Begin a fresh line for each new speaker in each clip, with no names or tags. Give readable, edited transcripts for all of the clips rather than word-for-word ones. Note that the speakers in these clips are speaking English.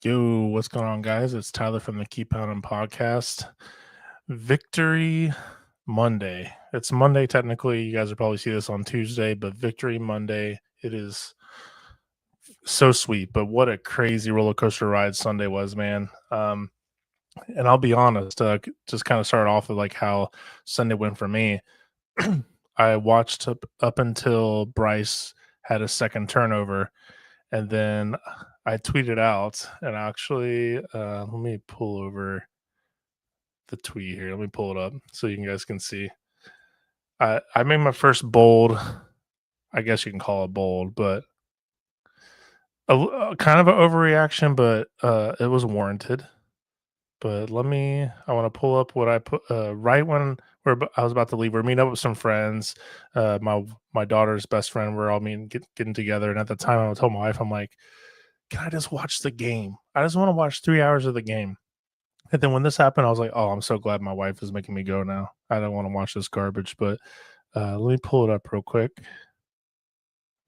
Yo, what's going on, guys? It's Tyler from the Keep Pounding Podcast. Victory Monday. It's Monday, technically. You guys will probably see this on Tuesday, but Victory Monday. It is so sweet, but what a crazy roller coaster ride Sunday was, man. And I'll be honest, just kind of start off with like how Sunday went for me. I watched up until Bryce had a second turnover, and then I tweeted out, and actually, let me pull over the tweet here. Let me pull it up so you guys can see. I made my first bold. I guess you can call it bold, but a kind of an overreaction, but it was warranted. But I want to pull up what I put right when I was about to leave. We're meeting up with some friends. My daughter's best friend. We're all getting together. And at the time, I told my wife, I'm like, can I just watch the game? I just want to watch 3 hours of the game. And then when this happened, I was like, oh, I'm so glad my wife is making me go now. I don't want to watch this garbage. But let me pull it up real quick.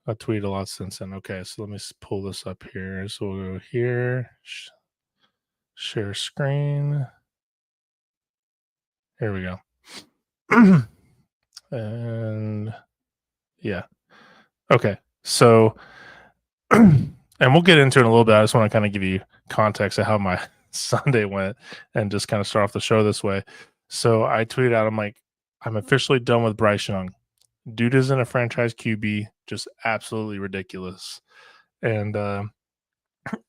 I tweeted a lot since then. Okay, so let me pull this up here. So we'll go here, share screen. Here we go. And yeah. Okay. So, and we'll get into it in a little bit. I just want to kind of give you context of how my Sunday went and just kind of start off the show this way. So I tweeted out, I'm like, I'm officially done with Bryce Young. Dude isn't a franchise QB, just absolutely ridiculous. And I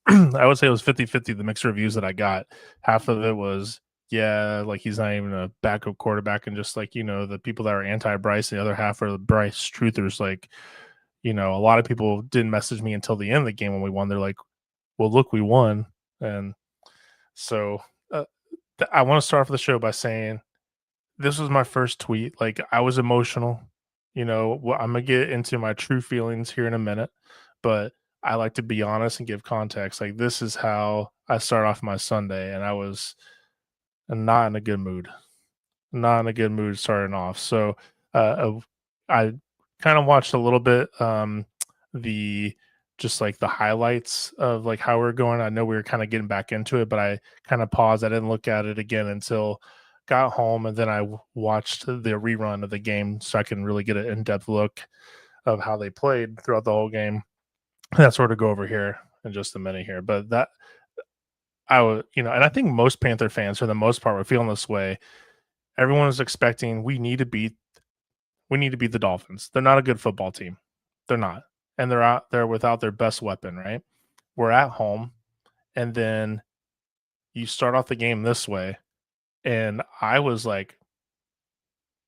would say it was 50-50, the mixed reviews that I got. Half of it was, yeah, like he's not even a backup quarterback, and just like, the people that are anti-Bryce, the other half are the Bryce truthers. Like, a lot of people didn't message me until the end of the game when we won. They're like, well, look, we won. And so I want to start off the show by saying this was my first tweet. Like, I was emotional. I'm going to get into my true feelings here in a minute, but I like to be honest and give context. Like, this is how I start off my Sunday, and I was not in a good mood. Not in a good mood starting off. So I kind of watched a little bit the just like the highlights of like how we're going. I know we were kind of getting back into it, but I kind of paused. I didn't look at it again until got home, and then I watched the rerun of the game so I can really get an in-depth look of how they played throughout the whole game. That's sort of go over here in just a minute here, but that I would, and I think most Panther fans, for the most part, were feeling this way. Everyone is expecting we need to beat the Dolphins. They're not a good football team. They're not, and they're out there without their best weapon. Right? We're at home, and then you start off the game this way, and I was like,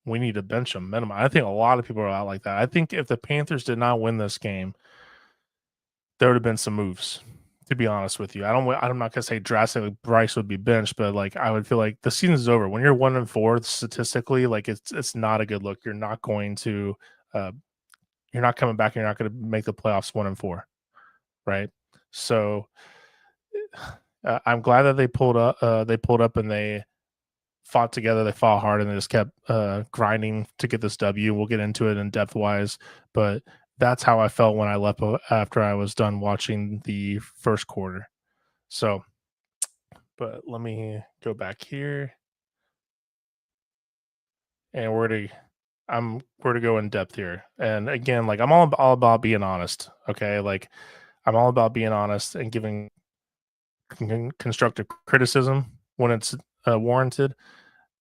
we need to bench them minimum. I think a lot of people are out like that. I think if the Panthers did not win this game, there would have been some moves. To be honest with you, I'm not gonna say drastically Bryce would be benched, but like I would feel like the season's over when you're 1-4 statistically. Like it's not a good look. You're not going to, you're not coming back. You're not going to make the playoffs 1-4, right? So I'm glad that they pulled up. And they fought together. They fought hard, and they just kept grinding to get this W. We'll get into it in depth wise, but that's how I felt when I left after I was done watching the first quarter. So, but let me go back here, and we're to go in depth here. And again, like I'm all about being honest. Okay, like I'm all about being honest and giving constructive criticism when it's warranted,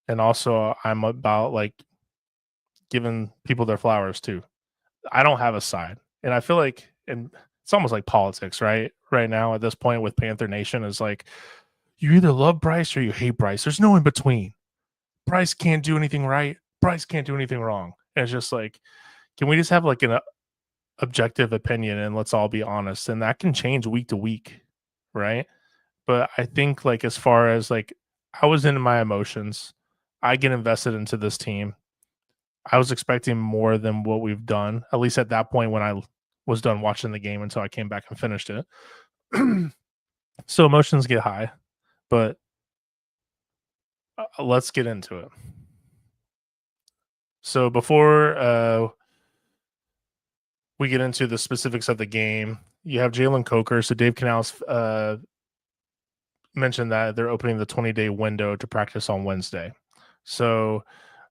and also I'm about like giving people their flowers too. I don't have a side, and I feel like, and it's almost like politics, right? Right now at this point with Panther Nation is like you either love Bryce or you hate Bryce. There's no in between. Bryce can't do anything right. Bryce can't do anything wrong. And it's just like, can we just have like an objective opinion and let's all be honest? And that can change week to week, right? But I think like as far as like I was into my emotions, I get invested into this team. I was expecting more than what we've done, at least at that point when I was done watching the game until I came back and finished it. So emotions get high, but let's get into it. So before we get into the specifics of the game, you have Jalen Coker. So Dave Canales mentioned that they're opening the 20-day window to practice on Wednesday. So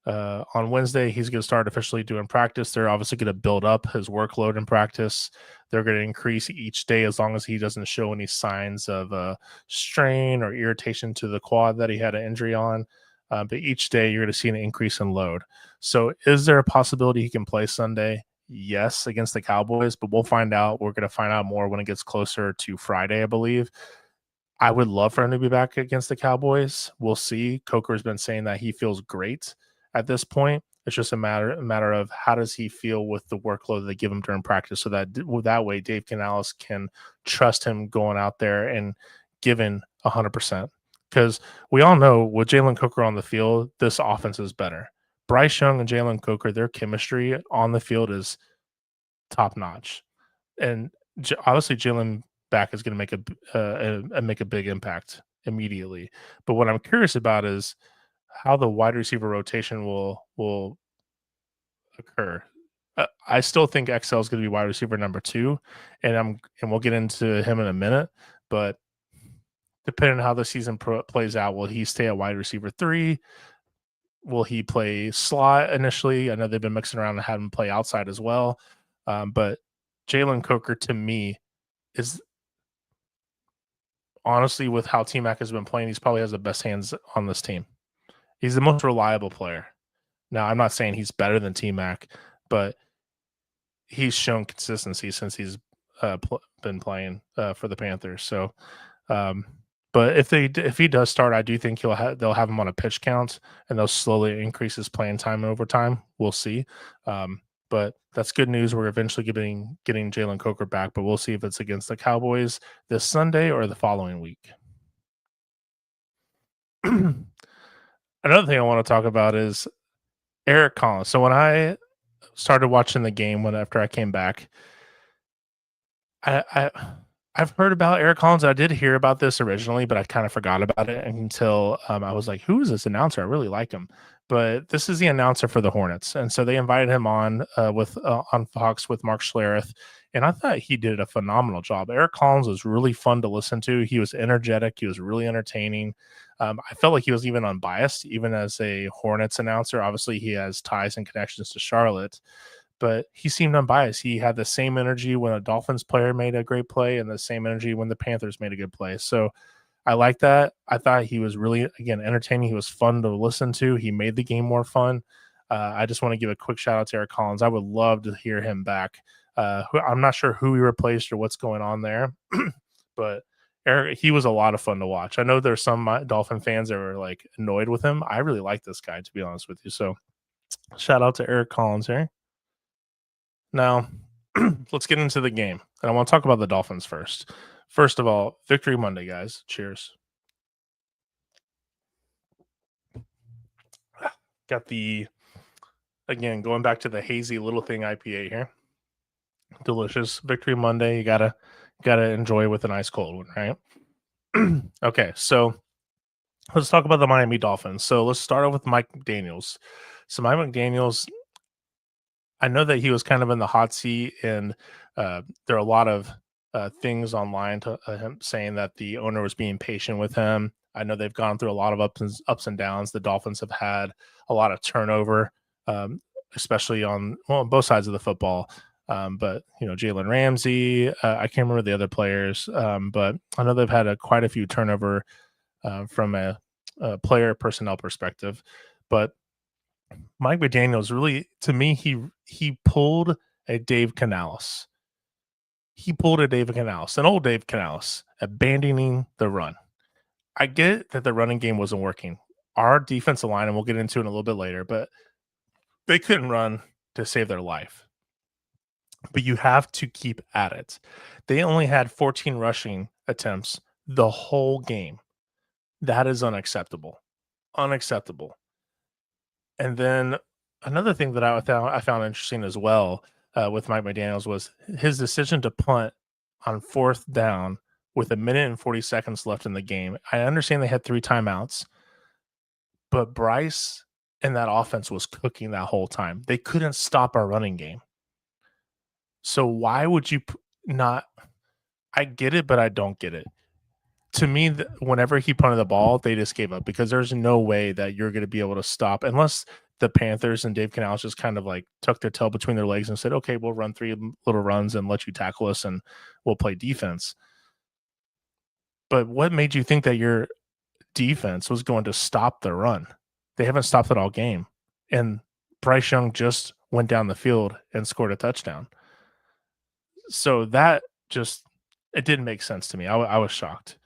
on Wednesday, he's going to start officially doing practice. They're obviously going to build up his workload in practice. They're going to increase each day as long as he doesn't show any signs of strain or irritation to the quad that he had an injury on. But each day, you're going to see an increase in load. So, is there a possibility he can play Sunday? Yes, against the Cowboys, but we'll find out. We're going to find out more when it gets closer to Friday, I believe. I would love for him to be back against the Cowboys. We'll see. Coker's been saying that he feels great at this point. It's just a matter of how does he feel with the workload that they give him during practice, so that way Dave Canales can trust him going out there and giving 100%. Because we all know with Jalen Coker on the field, this offense is better. Bryce Young and Jalen Coker, their chemistry on the field is top notch, and obviously Jalen back is going to make a big impact immediately. But what I'm curious about is how the wide receiver rotation will occur. I still think XL is going to be wide receiver number 2, and we'll get into him in a minute. But depending on how the season plays out, will he stay at wide receiver 3? Will he play slot initially? I know they've been mixing around and having him play outside as well. But Jalen Coker, to me, is honestly, with how T-Mac has been playing, he's probably has the best hands on this team. He's the most reliable player. Now, I'm not saying he's better than T-Mac, but he's shown consistency since he's been playing for the Panthers. So, but if he does start, I do think they'll have him on a pitch count, and they'll slowly increase his playing time over time. We'll see. But that's good news. We're eventually getting Jalen Coker back, but we'll see if it's against the Cowboys this Sunday or the following week. Another thing I want to talk about is Eric Collins. So when I started watching the game after I came back, I've heard about Eric Collins. I did hear about this originally, but I kind of forgot about it until I was like, "Who is this announcer? I really like him." But this is the announcer for the Hornets, and so they invited him on on Fox with Mark Schlereth, and I thought he did a phenomenal job. Eric Collins was really fun to listen to. He was energetic. He was really entertaining. I felt like he was even unbiased, even as a Hornets announcer. Obviously, he has ties and connections to Charlotte, but he seemed unbiased. He had the same energy when a Dolphins player made a great play and the same energy when the Panthers made a good play. So I like that. I thought he was really, again, entertaining. He was fun to listen to. He made the game more fun. I just want to give a quick shout out to Eric Collins. I would love to hear him back. I'm not sure who he replaced or what's going on there, but Eric, he was a lot of fun to watch. I know there's some Dolphin fans that were like annoyed with him. I really like this guy, to be honest with you. So shout out to Eric Collins here. Now, let's get into the game. And I want to talk about the Dolphins first. First of all, Victory Monday, guys. Cheers. Got again, going back to the hazy little thing IPA here. Delicious. Victory Monday. You gotta enjoy with an ice cold one, right? Okay, so let's talk about the Miami Dolphins. So let's start off with Mike McDaniels. So Mike McDaniels, I know that he was kind of in the hot seat, and there are a lot of things online to him saying that the owner was being patient with him. I know they've gone through a lot of ups and downs. The Dolphins have had a lot of turnover, especially on both sides of the football. But Jalen Ramsey, I can't remember the other players, but I know they've had quite a few turnover from a player personnel perspective. But Mike McDaniels really, to me, he pulled a Dave Canales. He pulled a Dave Canales, an old Dave Canales, abandoning the run. I get that the running game wasn't working. Our defensive line, and we'll get into it a little bit later, but they couldn't run to save their life. But you have to keep at it. They only had 14 rushing attempts the whole game. That is unacceptable. Unacceptable. And then another thing that I found interesting as well with Mike McDaniels was his decision to punt on 4th down with 1 minute and 40 seconds left in the game. I understand they had 3 timeouts, but Bryce and that offense was cooking that whole time. They couldn't stop our running game. So why would you not? I get it, but I don't get it. to me, whenever he punted the ball, they just gave up because there's no way that you're going to be able to stop unless the Panthers and Dave Canales just kind of like tucked their tail between their legs and said, okay, we'll run 3 little runs and let you tackle us and we'll play defense. But what made you think that your defense was going to stop the run? They haven't stopped it all game. And Bryce Young just went down the field and scored a touchdown. So that just, it didn't make sense to me. I was shocked.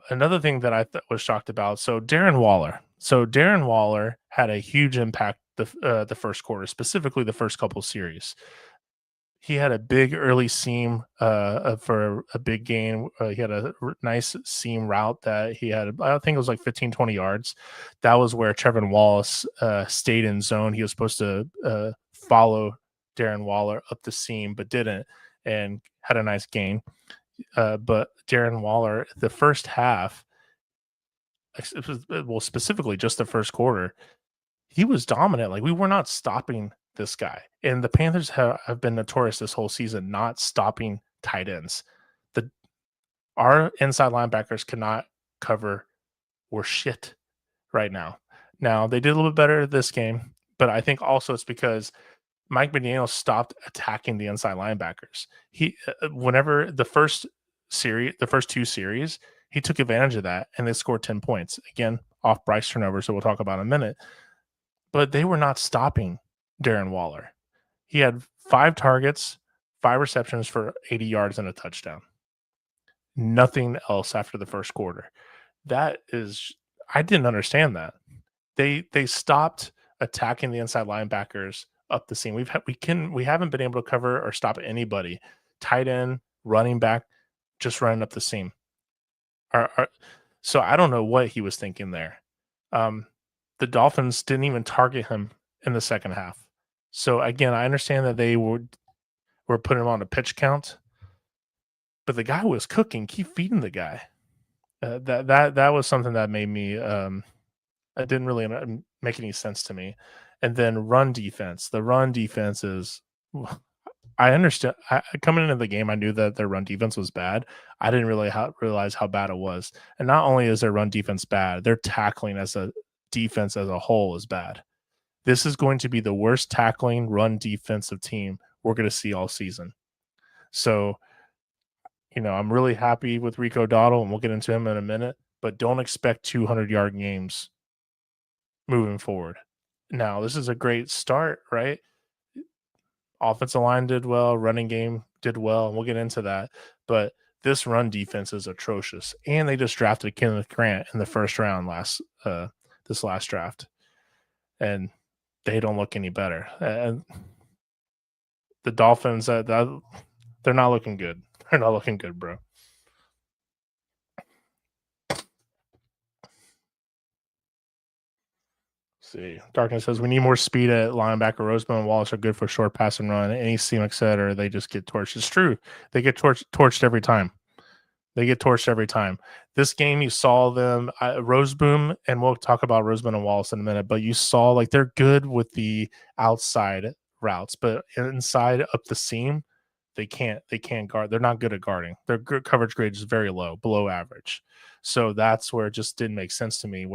Another thing that I was shocked about. So Darren Waller had a huge impact the first quarter, specifically the first couple series. He had a big early seam for a big gain. He had a nice seam route that he had, I think it was like 15, 20 yards. That was where Trevin Wallace stayed in zone. He was supposed to follow Darren Waller up the seam, but didn't, and had a nice gain. But Darren Waller, the first half, well, specifically just the first quarter, he was dominant. Like, we were not stopping this guy. And the Panthers have been notorious this whole season not stopping tight ends. Our inside linebackers cannot cover or shit right now. Now, they did a little bit better this game, but I think also it's because Mike McDaniel stopped attacking the inside linebackers. He whenever the first 2 series, he took advantage of that and they scored 10 points. Again, off Bryce turnover, so we'll talk about in a minute. But they were not stopping Darren Waller. He had 5 targets, 5 receptions for 80 yards and a touchdown. Nothing else after the first quarter. That is, I didn't understand that. They stopped attacking the inside linebackers up the seam. We haven't been able to cover or stop anybody. Tight end, running back, just running up the seam. So I don't know what he was thinking there. The Dolphins didn't even target him in the second half. So again, I understand that they were putting him on a pitch count, but the guy was cooking. Keep feeding the guy. That was something that made me. It didn't really make any sense to me. And then run defense. The run defense is. I understand. Coming into the game, I knew that their run defense was bad. I didn't really realize how bad it was. And not only is their run defense bad, their tackling as a defense as a whole is bad. This is going to be the worst tackling run defensive team we're going to see all season. So, I'm really happy with Rico Dowdle, and we'll get into him in a minute, but don't expect 200-yard games moving forward. Now, this is a great start, right? Offensive line did well, running game did well, and we'll get into that. But this run defense is atrocious. And they just drafted Kenneth Grant in the first round this last draft. And they don't look any better. And the Dolphins, they're not looking good. They're not looking good, bro. See, Darkness says we need more speed at linebacker. Roseman and Wallace are good for short pass and run. Any seam, etc. They just get torched. It's true. They get torched every time. This game, you saw them, Roseboom, and we'll talk about Roseman and Wallace in a minute, but you saw like they're good with the outside routes, but inside up the seam, they can't guard. They're not good at guarding. Their coverage grade is very low, below average. So that's where it just didn't make sense to me.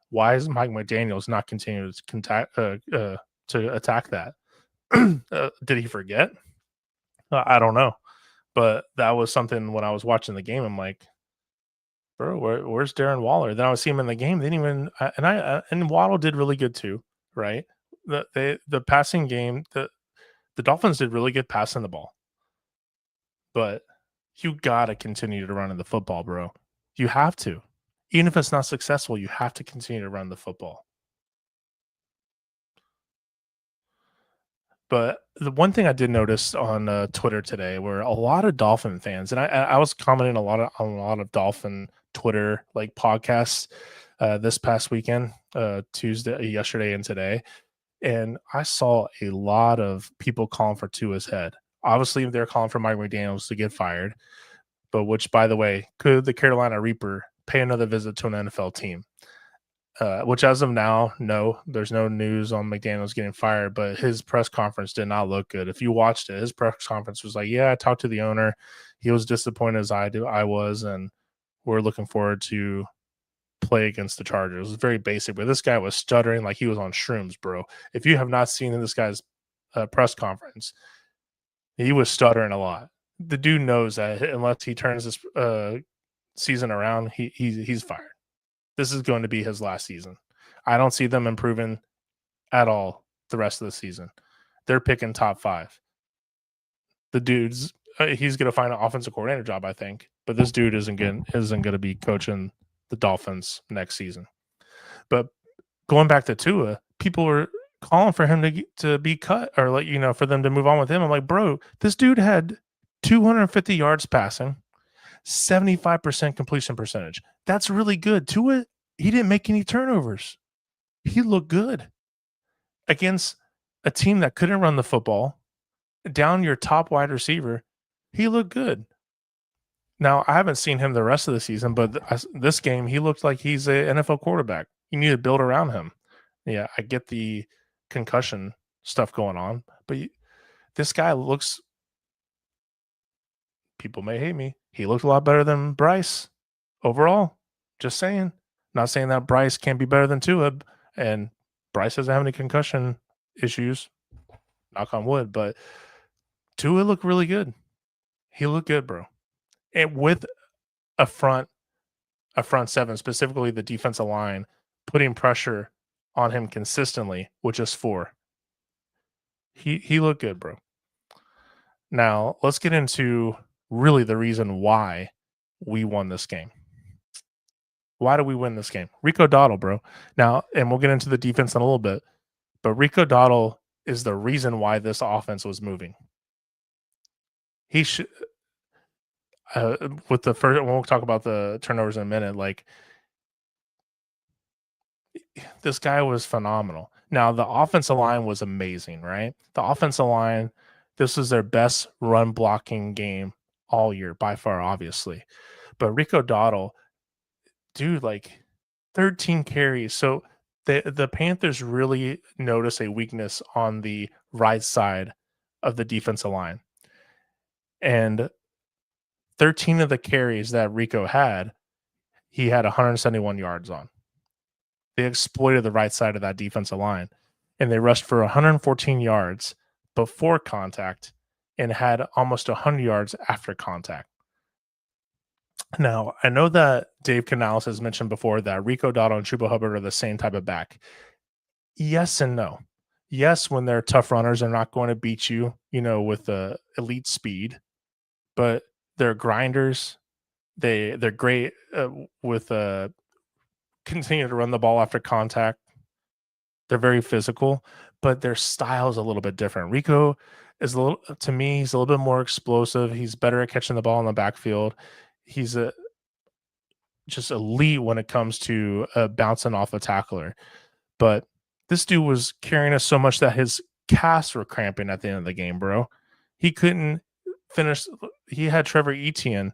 Why is Mike McDaniels not continuing to attack that? Did he forget? I don't know. But that was something when I was watching the game, I'm like, bro, where's Darren Waller? Then I would see him in the game. They didn't even and Waddle did really good too, right? The passing game, the Dolphins did really good passing the ball. But you gotta continue to run the football, bro. You have to. Even if it's not successful, you have to continue to run the football. But the one thing I did notice on Twitter today were a lot of Dolphin fans, and I was commenting on a lot of Dolphin Twitter like podcasts this past weekend, yesterday and today, and I saw a lot of people calling for Tua's head. Obviously, they're calling for Mike McDaniels to get fired, but which, by the way, could the Carolina Reaper pay another visit to an NFL team? Which as of now, no, there's no news on McDaniels getting fired, but his press conference did not look good. If you watched it, his press conference was like, yeah, I talked to the owner. He was disappointed as I was, and we're looking forward to play against the Chargers. It's very basic, but this guy was stuttering like he was on shrooms, bro. If you have not seen this guy's press conference, he was stuttering a lot. The dude knows that unless he turns this season around, he's fired. This is going to be his last season. I don't see them improving at all the rest of the season. They're picking top 5. The dude's he's going to find an offensive coordinator job, I think, but this dude isn't going to be coaching the Dolphins next season. But going back to Tua, people were calling for him to be cut or for them to move on with him. I'm like, bro, this dude had 250 yards passing, 75% completion percentage. That's really good. Tua, he didn't make any turnovers. He looked good against a team that couldn't run the football, down your top wide receiver. He looked good. Now, I haven't seen him the rest of the season, but this game, he looked like he's an NFL quarterback. You need to build around him. Yeah, I get the concussion stuff going on, but this guy looks, people may hate me, he looked a lot better than Bryce overall. Just saying. Not saying that Bryce can't be better than Tua, and Bryce doesn't have any concussion issues, knock on wood, but Tua looked really good. He looked good, bro. And with a front seven, specifically the defensive line, putting pressure on him consistently with just 4. He looked good, bro. Now, let's get into really the reason why we won this game. Why do we win this game? Rico Dowdle, bro. Now, and we'll get into the defense in a little bit, but Rico Dowdle is the reason why this offense was moving. He should, with the first, we'll talk about the turnovers in a minute. Like, this guy was phenomenal. Now, the offensive line was amazing, right? The offensive line, this was their best run blocking game all year by far, obviously. But Rico Dowdle, dude, like 13 carries. So the Panthers really notice a weakness on the right side of the defensive line. And 13 of the carries that Rico had, he had 171 yards on. They exploited the right side of that defensive line, and they rushed for 114 yards before contact and had almost 100 yards after contact. Now, I know that Dave Canales has mentioned before that Rico Dowdle and Chuba Hubbard are the same type of back. Yes and no. Yes, when they're tough runners, they're not going to beat you, with the elite speed, but they're grinders. They're great with continue to run the ball after contact. They're very physical, but their style is a little bit different. Rico is to me, he's a little bit more explosive. He's better at catching the ball in the backfield. He's just elite when it comes to bouncing off a tackler. But this dude was carrying us so much that his calves were cramping at the end of the game, bro. He couldn't finish. He had Trevor Etienne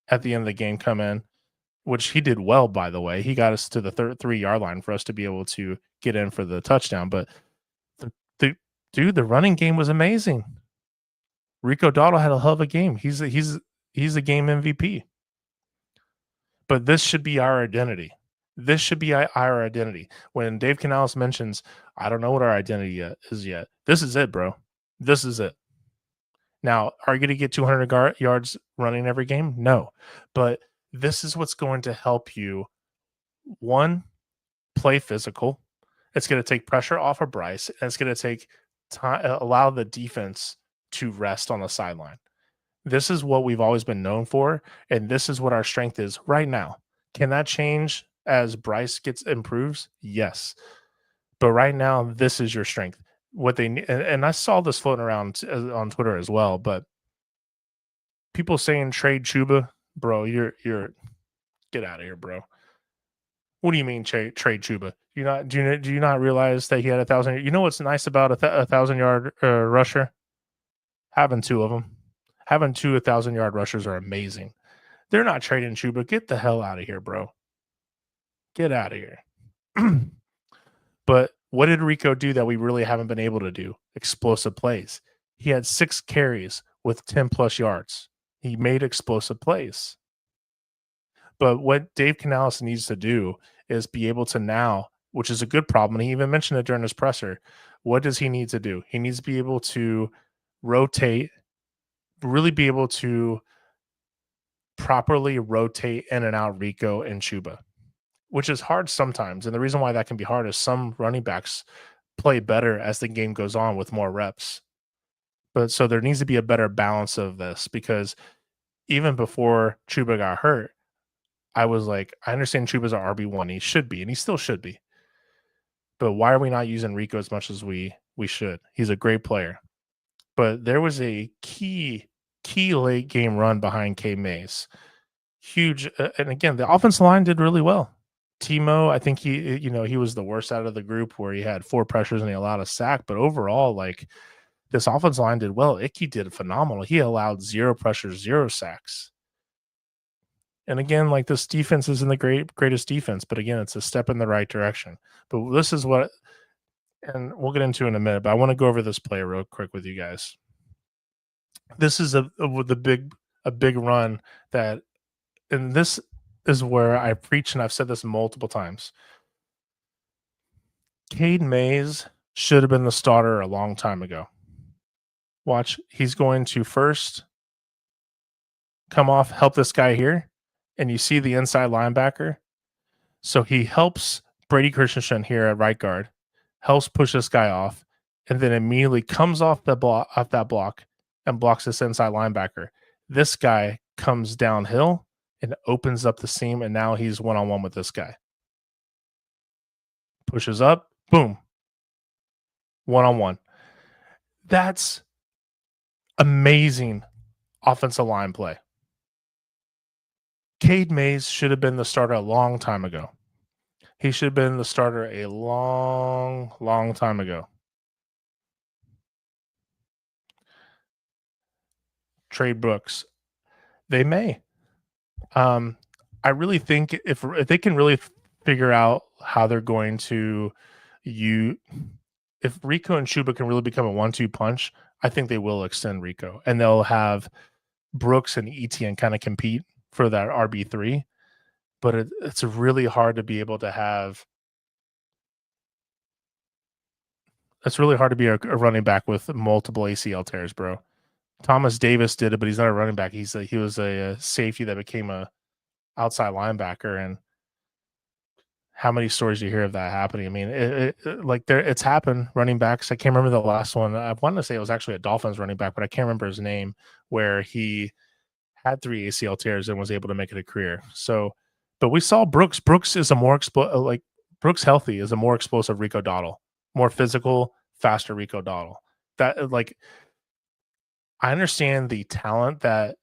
at the end of the game come in, which he did well, by the way. He got us to the 3-yard line for us to be able to get in for the touchdown. But the running game was amazing. Rico Dowdle had a hell of a game. He's a game MVP. But this should be our identity. This should be our identity. When Dave Canales mentions, I don't know what our identity is yet. This is it, bro. This is it. Now, are you going to get 200 yards running every game? No. But this is what's going to help you, one, play physical. It's going to take pressure off of Bryce, and it's going to take time, allow the defense to rest on the sideline. This is what we've always been known for, and this is what our strength is right now. Can that change as Bryce improves? Yes. But right now, this is your strength. What they need, and I saw this floating around on Twitter as well, but people saying trade Chuba, bro, you're get out of here, bro. What do you mean trade Chuba? Do you not realize that he had 1,000? You know what's nice about a 1,000-yard rusher? Having 2 of them. Having 2 1,000-yard rushers are amazing. They're not trading Chuba. Get the hell out of here, bro. Get out of here. But what did Rico do that we really haven't been able to do? Explosive plays. He had 6 carries with 10+ yards. He made explosive plays. But what Dave Canales needs to do is be able to now, which is a good problem. And he even mentioned it during his presser. What does he need to do? He needs to be able to rotate, really be able to properly rotate in and out Rico and Chuba, which is hard sometimes. And the reason why that can be hard is some running backs play better as the game goes on with more reps. But so there needs to be a better balance of this because even before Chuba got hurt, I was like, I understand Chuba's our RB1. He should be, and he still should be. But why are we not using Rico as much as we should? He's a great player. But there was a key late game run behind K Mays. Huge. And again, the offensive line did really well. Timo, I think he was the worst out of the group where he had 4 pressures and he allowed a sack. But overall, like this offensive line did well. Icky did phenomenal. He allowed 0 pressures, 0 sacks. And again, like this defense isn't the greatest defense, but again, it's a step in the right direction. But this is what, and we'll get into in a minute, but I want to go over this play real quick with you guys. This is a big run that, and this is where I preach, and I've said this multiple times. Cade Mays should have been the starter a long time ago. Watch, he's going to first come off, help this guy here, and you see the inside linebacker. So he helps Brady Christensen here at right guard, helps push this guy off, and then immediately comes off that block and blocks this inside linebacker. This guy comes downhill and opens up the seam, and now he's one-on-one with this guy. Pushes up, boom, one-on-one. That's amazing offensive line play. Cade Mays should have been the starter a long time ago. He should have been the starter a long time ago. Trade Brooks. They may. I really think if they can really figure out how they're going to if Rico and Chuba can really become a 1-2 punch, I think they will extend Rico and they'll have Brooks and Etienne kind of compete for that RB3. But it's really hard to be able to have. It's really hard to be a running back with multiple ACL tears, bro. Thomas Davis did it, but he's not a running back. He was a safety that became a outside linebacker. And how many stories do you hear of that happening? I mean, it's happened. Running backs. I can't remember the last one. I wanted to say it was actually a Dolphins running back, but I can't remember his name. Where he had 3 ACL tears and was able to make it a career. So, but we saw Brooks. Brooks is a more Brooks healthy is a more explosive Rico Dowdle, more physical, faster Rico Dowdle. That I understand the talent that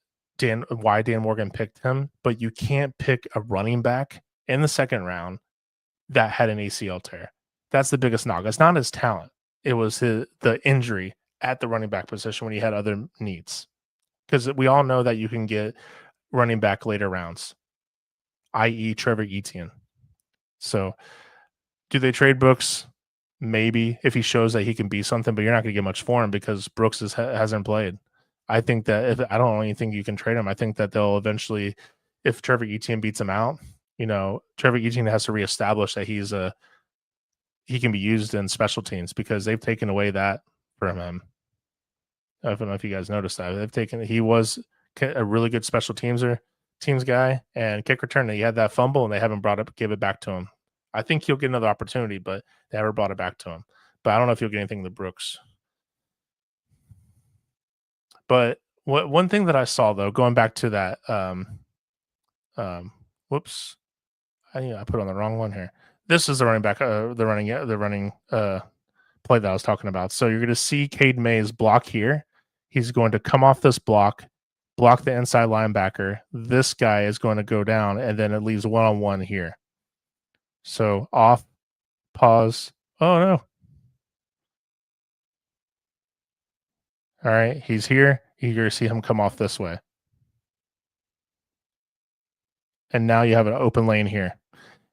why Dan Morgan picked him, but you can't pick a running back in the second round that had an ACL tear. That's the biggest knock. It's not his talent. It was the injury at the running back position when he had other needs. Because we all know that you can get running back later rounds, i.e. Trevor Etienne. So do they trade Brooks? Maybe if he shows that he can be something, but you're not going to get much for him because Brooks hasn't played. I think that I don't even think you can trade him. I think that they'll eventually, if Trevor Etienne beats him out, Trevor Etienne has to reestablish that he can be used in special teams because they've taken away that from him. I don't know if you guys noticed that. He was a really good special teams guy and kick return. He had that fumble and they haven't gave it back to him. I think he'll get another opportunity, but they never brought it back to him. But I don't know if he'll get anything to Brooks. But one thing that I saw though, going back to that, whoops, I put on the wrong one here. This is the running back, the running play that I was talking about. So you're going to see Cade Mays block here. He's going to come off this block the inside linebacker. This guy is going to go down, and then it leaves one-on-one here. So off, pause. Oh, no. All right, he's here. You're going to see him come off this way. And now you have an open lane here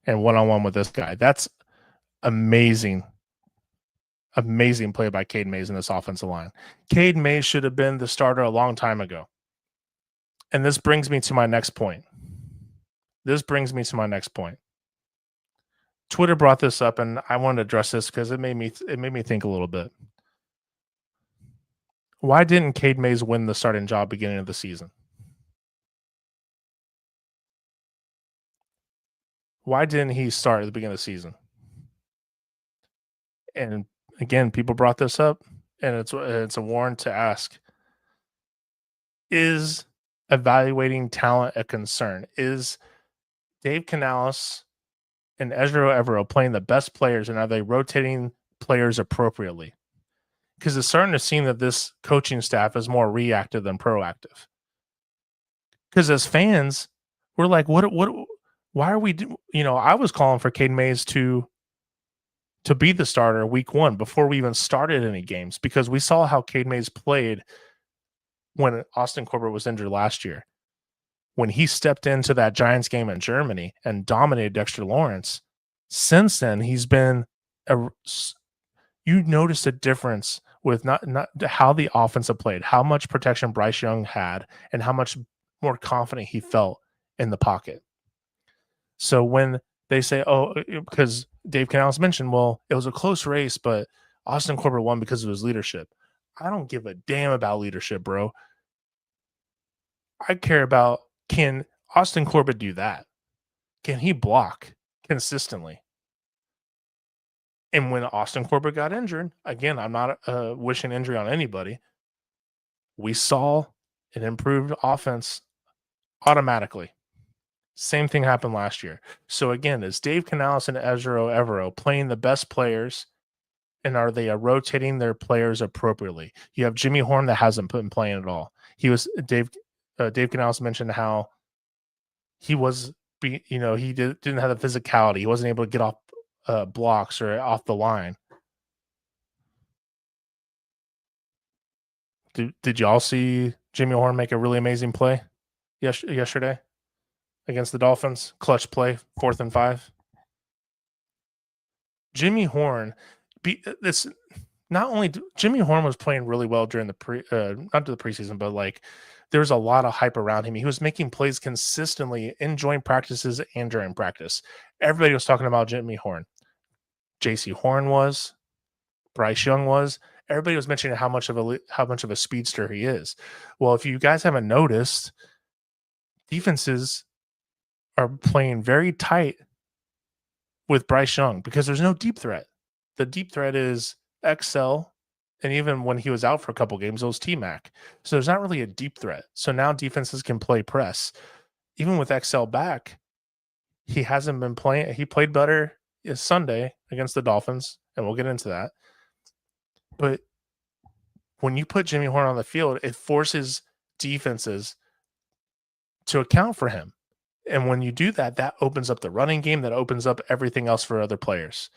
and one-on-one with this guy. That's amazing. Amazing play by Cade Mays in this offensive line. Cade Mays should have been the starter a long time ago. And this brings me to my next point. this brings me to my next point. Twitter brought this up, and I wanted to address this because it made me think a little bit. Why didn't Cade Mays win the starting job beginning of the season? Why didn't he start at the beginning of the season? And again, people brought this up, and it's a warrant to ask: is evaluating talent a concern? Is Dave Canales and Ezra Evero playing the best players, and are they rotating players appropriately? Because it's starting to seem that this coaching staff is more reactive than proactive. Because as fans, we're like, what, why are we, I was calling for Caden Mays to be the starter week one before we even started any games because we saw how Caden Mays played when Austin Corbett was injured last year. When he stepped into that Giants game in Germany and dominated Dexter Lawrence, since then he's been you noticed a difference with not how the offensive played, how much protection Bryce Young had, and how much more confident he felt in the pocket. So when they say, "Oh," because Dave Canales mentioned, well, it was a close race, but Austin Corbett won because of his leadership. I don't give a damn about leadership, bro. I care about, can Austin Corbett do that? Can he block consistently? And when Austin Corbett got injured, again, I'm not wishing injury on anybody. We saw an improved offense automatically. Same thing happened last year. So again, is Dave Canales and Ezra Evero playing the best players, and are they rotating their players appropriately? You have Jimmy Horn that hasn't been playing at all. He was Dave Canales mentioned how he was, he didn't have the physicality. He wasn't able to get off blocks or off the line. Did y'all see Jimmy Horn make a really amazing play yesterday against the Dolphins? Clutch play, 4th and 5. Jimmy Horn, this not only Jimmy Horn was playing really well during the not to the preseason, but like there was a lot of hype around him. He was making plays consistently in joint practices and during practice. Everybody was talking about Jimmy Horn. JC Horn was, Bryce Young was. Everybody was mentioning how much of a speedster he is. Well, if you guys haven't noticed, defenses are playing very tight with Bryce Young because there's no deep threat. The deep threat is XL, and even when he was out for a couple games, it was T-Mac. So there's not really a deep threat. So now defenses can play press. Even with XL back, he hasn't been playing. He played better Sunday against the Dolphins, and we'll get into that. But when you put Jimmy Horn on the field, it forces defenses to account for him. And when you do that, that opens up the running game, that opens up everything else for other players.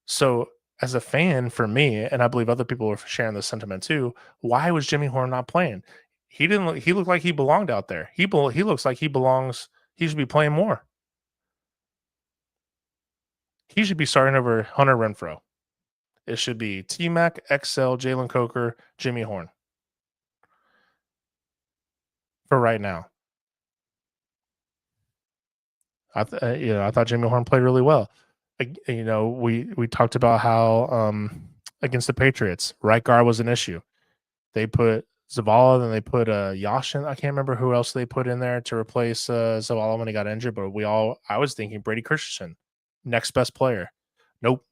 So as a fan, for me, and I believe other people are sharing this sentiment too, why was Jimmy Horn not playing? He looked like he belonged out there. He looks like he belongs. He should be playing more. He should be starting over Hunter Renfrow. It should be T-Mac, XL, Jalen Coker, Jimmy Horn for right now. I thought Jimmy Horn played really well. We talked about how against the Patriots, right guard was an issue. They put Zavala, then they put Yashin. I can't remember who else they put in there to replace Zavala when he got injured. But I was thinking Brady Christensen, next best player. Nope,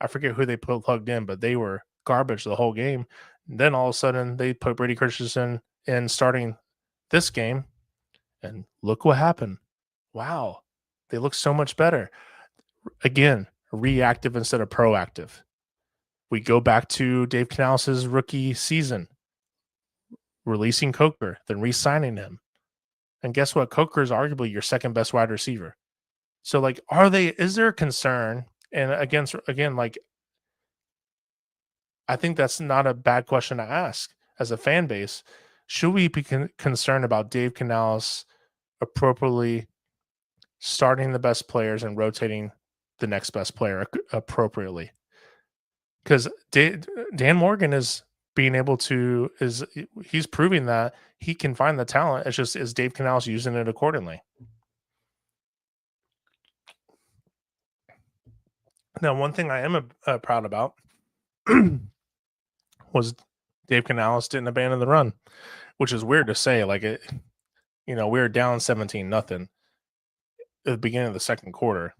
I forget who they plugged in, but they were garbage the whole game. And then all of a sudden they put Brady Christensen in starting this game, and look what happened. Wow, they look so much better. Again, reactive instead of proactive. We go back to Dave Canales' rookie season, releasing Coker, then re-signing him. And guess what? Coker is arguably your second best wide receiver. So, like, is there a concern? And again, like, I think that's not a bad question to ask as a fan base. Should we be concerned about Dave Canales appropriately starting the best players and rotating the next best player appropriately? Because Dan Morgan is he's proving that he can find the talent. It's just, is Dave Canales using it accordingly? Now, one thing I am proud about was Dave Canales didn't abandon the run, which is weird to say. Like it, we were down 17-0 at the beginning of the second quarter.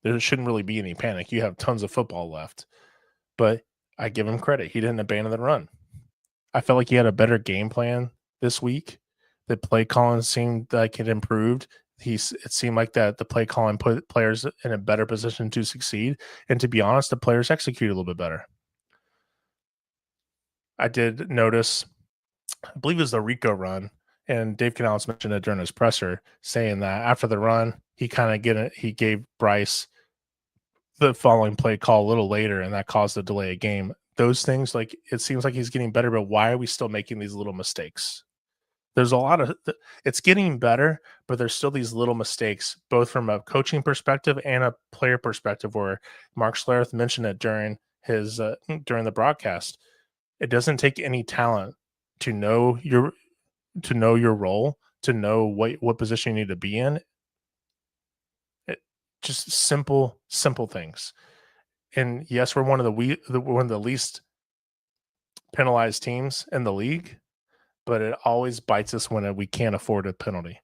There shouldn't really be any panic. You have tons of football left, but I give him credit. He didn't abandon the run. I felt like he had a better game plan this week. The play calling seemed like it improved. It seemed like that the play calling put players in a better position to succeed. And to be honest, the players execute a little bit better. I did notice, I believe it was the Rico run, and Dave Canales mentioned it during his presser, saying that after the run, he gave Bryce the following play call a little later, and that caused a delay of game. Those things, like it seems like he's getting better, but why are we still making these little mistakes? There's a lot of it's getting better, but there's still these little mistakes, both from a coaching perspective and a player perspective. Where Mark Schlereth mentioned it during the broadcast. It doesn't take any talent to know your role, to know what position you need to be in. Just simple things. And yes, we're one of the least penalized teams in the league, but it always bites us when we can't afford a penalty.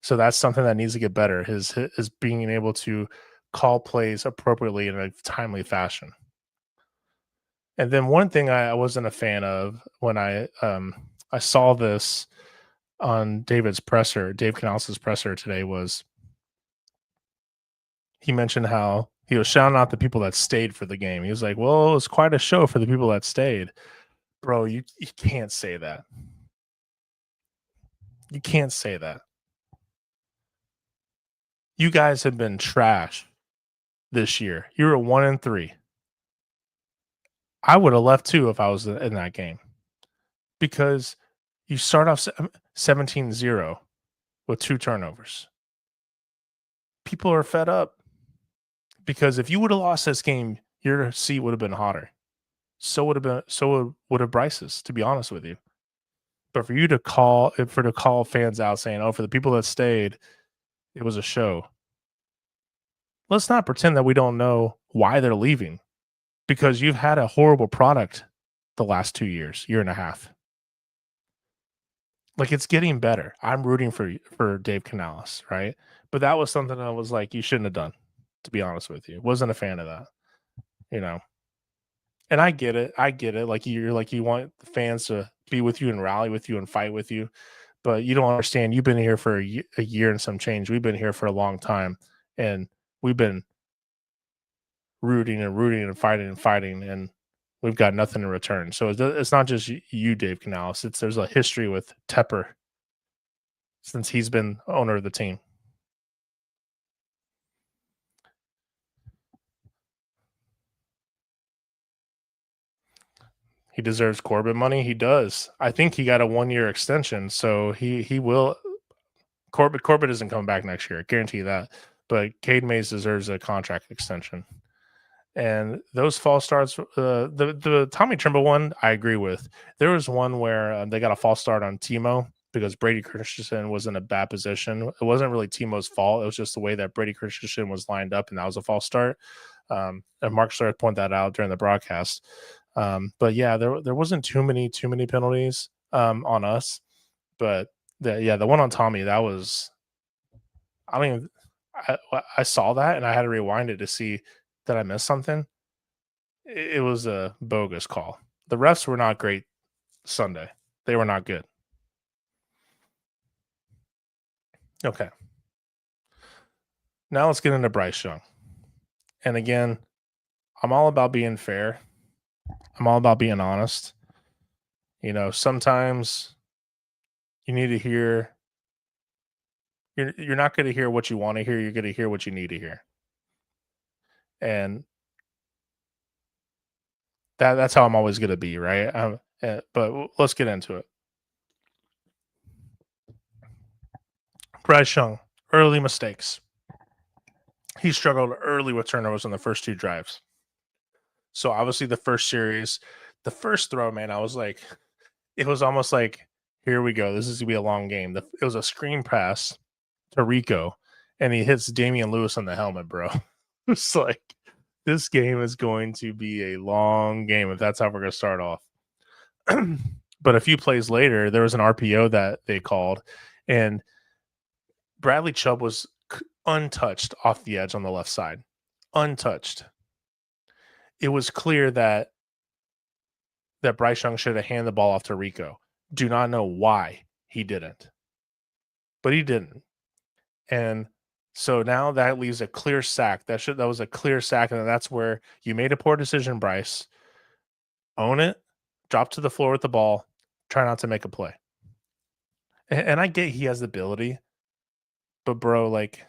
So that's something that needs to get better. Is being able to call plays appropriately in a timely fashion. And then one thing I wasn't a fan of when I saw this on Dave Canales' presser today, was he mentioned how he was shouting out the people that stayed for the game. He was like, "Well, it was quite a show for the people that stayed." Bro, you can't say that. You can't say that. You guys have been trash this year. You were 1-3. I would have left too if I was in that game, because you start off 17-0 with 2 turnovers. People are fed up, because if you would have lost this game, your seat would have been hotter. So would have Bryce's, to be honest with you. But to call fans out saying, "Oh, for the people that stayed, it was a show." Let's not pretend that we don't know why they're leaving, because you've had a horrible product the last 2 years, year and a half. Like, it's getting better. I'm rooting for Dave Canales, right? But that was something I was like, you shouldn't have done, to be honest with you. Wasn't a fan of that, you know. And I get it. I get it. Like you want the fans to be with you and rally with you and fight with you, but you don't understand. You've been here for a year and some change. We've been here for a long time, and we've been rooting and fighting, and we've got nothing in return. So it's not just you, Dave Canales. There's a history with Tepper since he's been owner of the team. He deserves Corbin money. He does. I think he got a 1-year extension, so he will. Corbett isn't coming back next year. I guarantee you that. But Cade Mays deserves a contract extension. And those false starts, the Tommy Trimble one, I agree with. There was one where they got a false start on Timo because Brady Christensen was in a bad position. It wasn't really Timo's fault. It was just the way that Brady Christensen was lined up, and that was a false start. And Mark started to point that out during the broadcast. But yeah, there wasn't too many penalties on us. But the one on Tommy, that was, I don't even, I saw that and I had to rewind it to see that I missed something. It was a bogus call. The refs were not great Sunday. They were not good. Okay. Now let's get into Bryce Young. And again, I'm all about being fair. I'm all about being honest. Sometimes you need to hear, you're not going to hear what you want to hear. You're going to hear what you need to hear. And that's how I'm always going to be, right? But let's get into it. Bryce Young, early mistakes. He struggled early with turnovers on the first 2 drives. So obviously the first series, the first throw, man, I was like, it was almost like, here we go. This is going to be a long game. It was a screen pass to Rico, and he hits Damian Lewis on the helmet, bro. It's like, This game is going to be a long game if that's how we're going to start off. But a few plays later, there was an RPO that they called, and Bradley Chubb was untouched off the edge on the left side. Untouched. It was clear that Bryce Young should have handed the ball off to Rico. Do not know why he didn't, but he didn't. And so now that leaves a clear sack. That was a clear sack, and that's where you made a poor decision, Bryce. Own it, drop to the floor with the ball, try not to make a play. And I get he has the ability, but bro, like,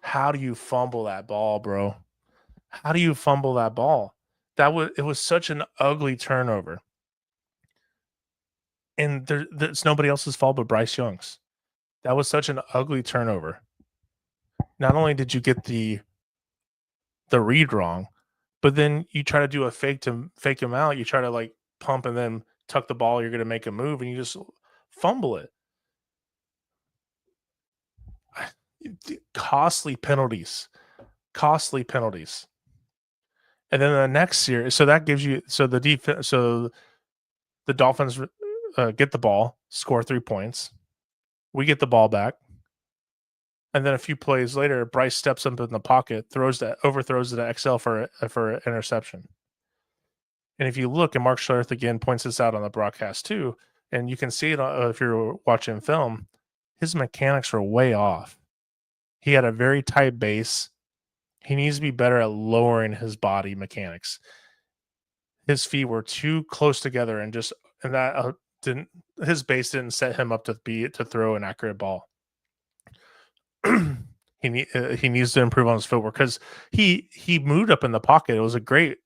how do you fumble that ball, bro? How do you fumble that ball? It was such an ugly turnover. And there's nobody else's fault but Bryce Young's. That was such an ugly turnover. Not only did you get the read wrong, but then you try to do a fake to fake him out. You try to like pump and then tuck the ball. You're going to make a move and you just fumble it. Costly penalties. And then the next series, so that gives you the defense. So the Dolphins get the ball, score 3 points. We get the ball back. And then a few plays later, Bryce steps up in the pocket, overthrows it at XL for an interception. And if you look, and Mark Schlereth again points this out on the broadcast too, and you can see it if you're watching film, his mechanics were way off. He had a very tight base. He needs to be better at lowering his body mechanics. His feet were too close together, and that his base didn't set him up to throw an accurate ball. He needs to improve on his footwork because he moved up in the pocket. It was a great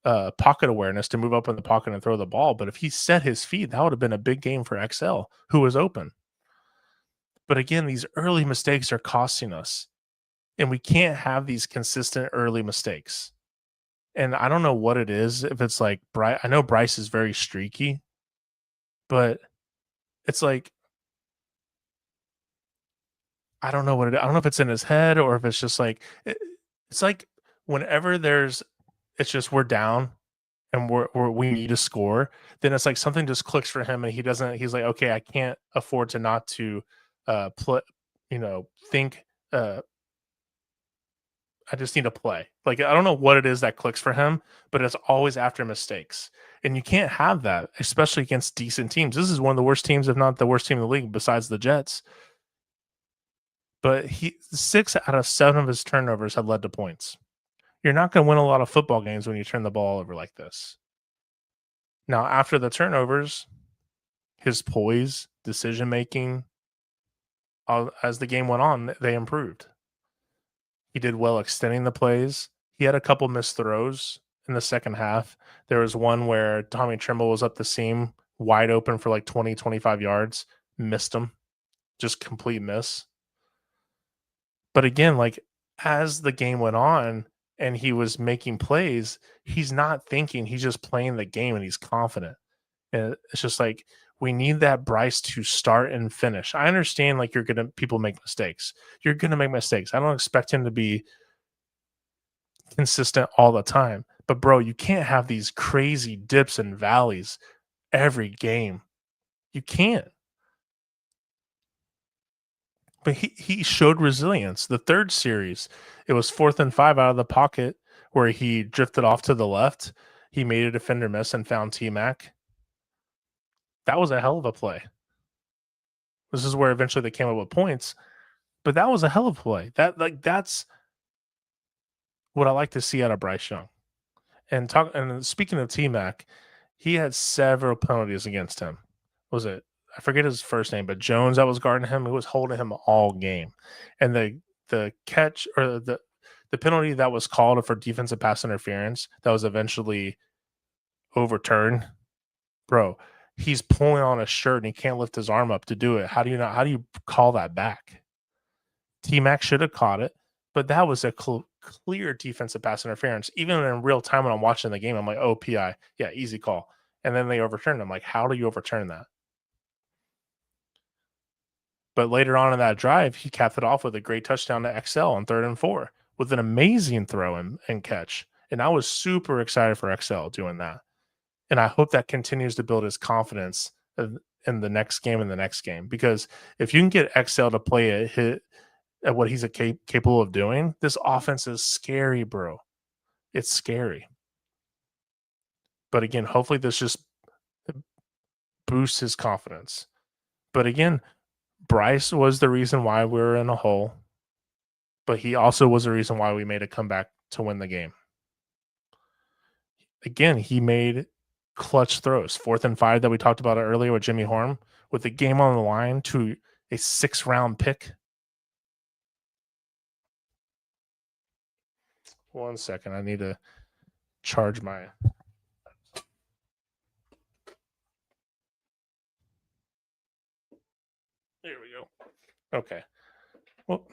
pocket awareness to move up in the pocket and throw the ball. But if he set his feet, that would have been a big game for XL, who was open. But again, these early mistakes are costing us, and we can't have these consistent early mistakes. And I don't know what it is. If it's like Bryce, I know Bryce is very streaky, but it's like, I don't know what it is. I don't know if it's in his head or if it's just like, it's like whenever it's just we're down and we need to score, then it's like something just clicks for him and he's like, okay, I can't afford to not to think, I just need to play. Like, I don't know what it is that clicks for him, but it's always after mistakes. And you can't have that, especially against decent teams. This is one of the worst teams, if not the worst team in the league, besides the Jets. But 6 out of 7 of his turnovers have led to points. You're not going to win a lot of football games when you turn the ball over like this. Now, after the turnovers, his poise, decision-making, as the game went on, they improved. He did well extending the plays. He had a couple missed throws in the second half. There was one where Tommy Trimble was up the seam, wide open for like 20, 25 yards, missed him. Just complete miss. But again, like as the game went on and he was making plays, he's not thinking, he's just playing the game and he's confident. And it's just like, we need that Bryce to start and finish. I understand like people make mistakes. You're going to make mistakes. I don't expect him to be consistent all the time. But bro, you can't have these crazy dips and valleys every game. You can't. But he showed resilience. The third series, it was 4th and 5 out of the pocket where he drifted off to the left. He made a defender miss and found T-Mac. That was a hell of a play. This is where eventually they came up with points, but that was a hell of a play. That's what I like to see out of Bryce Young. And speaking of T-Mac, he had several penalties against him. I forget his first name, but Jones that was guarding him, who was holding him all game. And the catch or the penalty that was called for defensive pass interference that was eventually overturned, bro, he's pulling on a shirt and he can't lift his arm up to do it. How do you call that back? T-Mac should have caught it, but that was a clear defensive pass interference. Even in real time when I'm watching the game, I'm like, oh, PI. Yeah, easy call. And then they overturned. I'm like, how do you overturn that? But later on in that drive, he capped it off with a great touchdown to XL on 3rd and 4. with an amazing throw and catch. And I was super excited for XL doing that. And I hope that continues to build his confidence in the next game and the next game. Because if you can get XL to play a hit at what he's capable of doing, this offense is scary, bro. It's scary. But again, hopefully this just boosts his confidence. But again, Bryce was the reason why we were in a hole, but he also was the reason why we made a comeback to win the game. Again, he made clutch throws. 4th and 5 that we talked about earlier with Jimmy Horn, with the game on the line to a 6th-round pick. 1 second. I need to charge my. There we go. Okay. Well,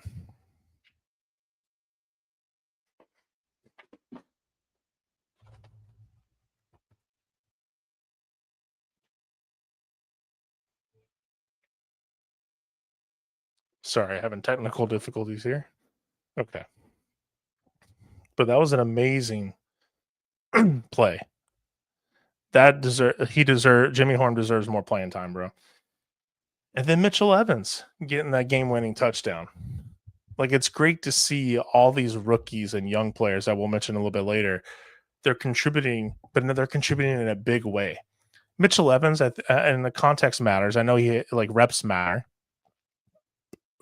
sorry, having technical difficulties here. Okay. But that was an amazing play. Jimmy Horn deserves more playing time, bro. And then Mitchell Evans getting that game-winning touchdown. Like, it's great to see all these rookies and young players that we'll mention a little bit later. They're contributing, but they're contributing in a big way. Mitchell Evans, and the context matters. I know reps matter,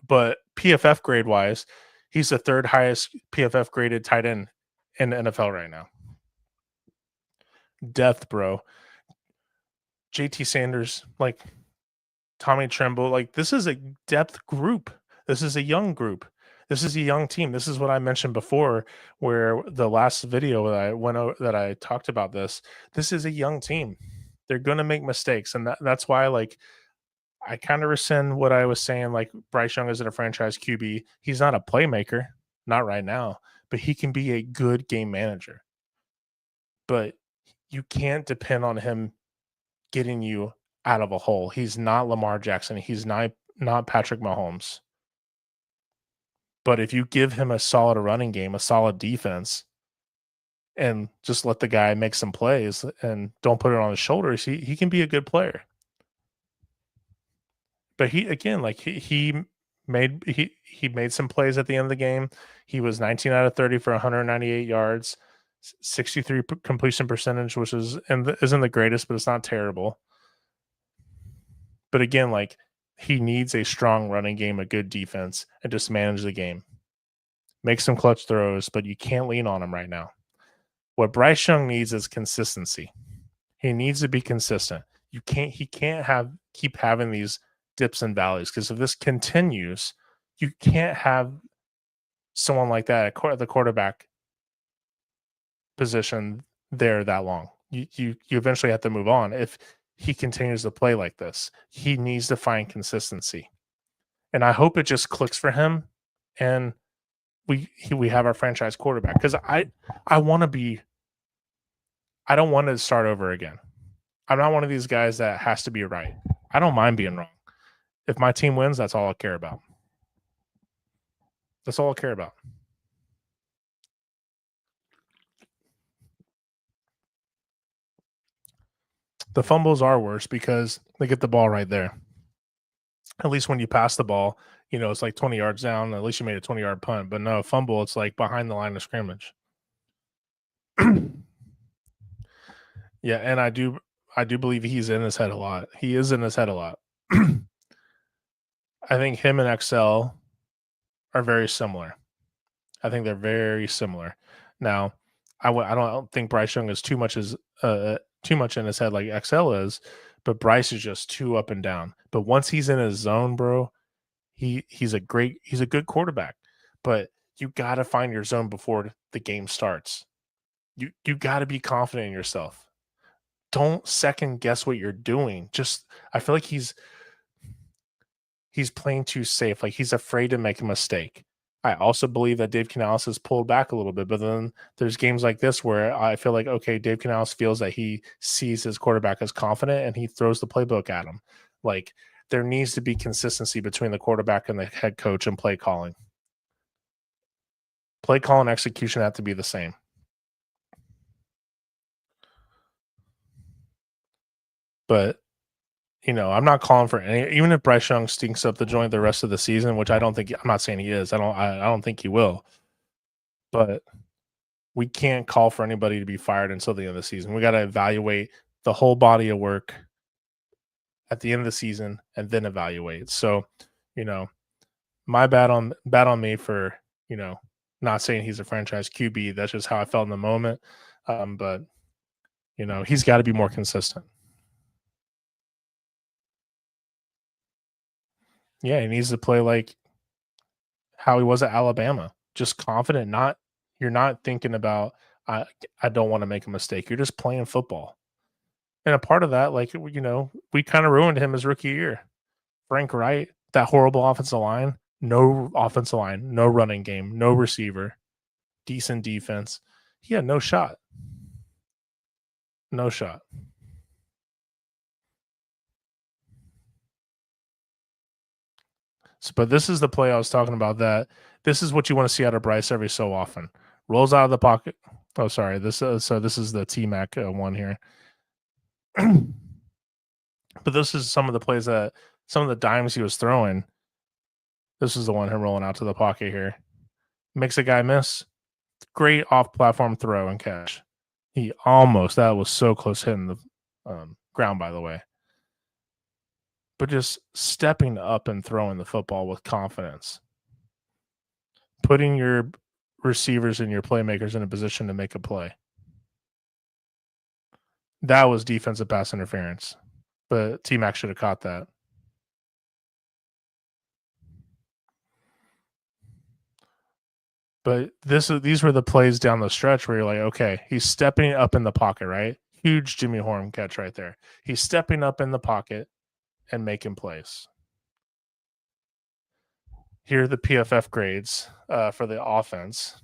but PFF grade wise, he's the 3rd highest PFF graded tight end in the NFL right now. Depth, bro. JT Sanders, like Tommy Tremble, like this is a depth group. This is a young group. This is a young team. This is what I mentioned before, where the last video that I talked about this. This is a young team. They're going to make mistakes, and that's why I kind of rescind what I was saying. Like Bryce Young isn't a franchise QB. He's not a playmaker, not right now, but he can be a good game manager. But you can't depend on him getting you out of a hole. He's not Lamar Jackson. He's not Patrick Mahomes. But if you give him a solid running game, a solid defense, and just let the guy make some plays and don't put it on his shoulders, he can be a good player. But he made some plays at the end of the game. He was 19 out of 30 for 198 yards, 63 completion percentage, which isn't the greatest, but it's not terrible. But again, like he needs a strong running game, a good defense, and just manage the game. Make some clutch throws, but you can't lean on him right now. What Bryce Young needs is consistency. He needs to be consistent. He can't keep having these dips and valleys, because if this continues, you can't have someone like that at the quarterback position there that long. You eventually have to move on if he continues to play like this. He needs to find consistency, and I hope it just clicks for him, and we have our franchise quarterback, because I want to be. I don't want to start over again. I'm not one of these guys that has to be right. I don't mind being wrong. If my team wins, that's all I care about. That's all I care about. The fumbles are worse because they get the ball right there. At least when you pass the ball, it's like 20 yards down. At least you made a 20-yard punt. But no, fumble, it's like behind the line of scrimmage. Yeah, and I do believe he's in his head a lot. He is in his head a lot. I think him and XL are very similar. I think they're very similar. Now, I don't think Bryce Young is too much in his head like XL is, but Bryce is just too up and down. But once he's in his zone, bro, he's a good quarterback. But you got to find your zone before the game starts. You got to be confident in yourself. Don't second guess what you're doing. I feel like he's playing too safe. Like he's afraid to make a mistake. I also believe that Dave Canales has pulled back a little bit, but then there's games like this where I feel like, okay, Dave Canales feels that he sees his quarterback as confident and he throws the playbook at him. Like there needs to be consistency between the quarterback and the head coach and play play call and execution have to be the same. But I'm not calling for any. Even if Bryce Young stinks up the joint the rest of the season, which I don't think. I'm not saying he is. I don't think he will. But we can't call for anybody to be fired until the end of the season. We got to evaluate the whole body of work at the end of the season and then evaluate. So, my bad on me for not saying he's a franchise QB. That's just how I felt in the moment. But he's got to be more consistent. Yeah, he needs to play like how he was at Alabama, just confident. You're not thinking about I don't want to make a mistake. You're just playing football. And a part of that, like we kind of ruined him his rookie year. Frank Wright, that horrible offensive line, no offensive line, no running game, no receiver, decent defense. He had no shot. No shot. But this is the play I was talking about. That this is what you want to see out of Bryce every so often. Rolls out of the pocket. Oh, sorry. This is the T Mac one here. But this is some of the plays that some of the dimes he was throwing. This is the one him rolling out to the pocket here. Makes a guy miss. Great off-platform throw and catch. He almost, that was so close hitting the ground, by the way. But just stepping up and throwing the football with confidence. Putting your receivers and your playmakers in a position to make a play. That was defensive pass interference. But T-Mac should have caught that. But these were the plays down the stretch where you're like, okay, he's stepping up in the pocket, right? Huge Jimmy Horn catch right there. He's stepping up in the pocket and making plays. Here are the PFF grades for the offense.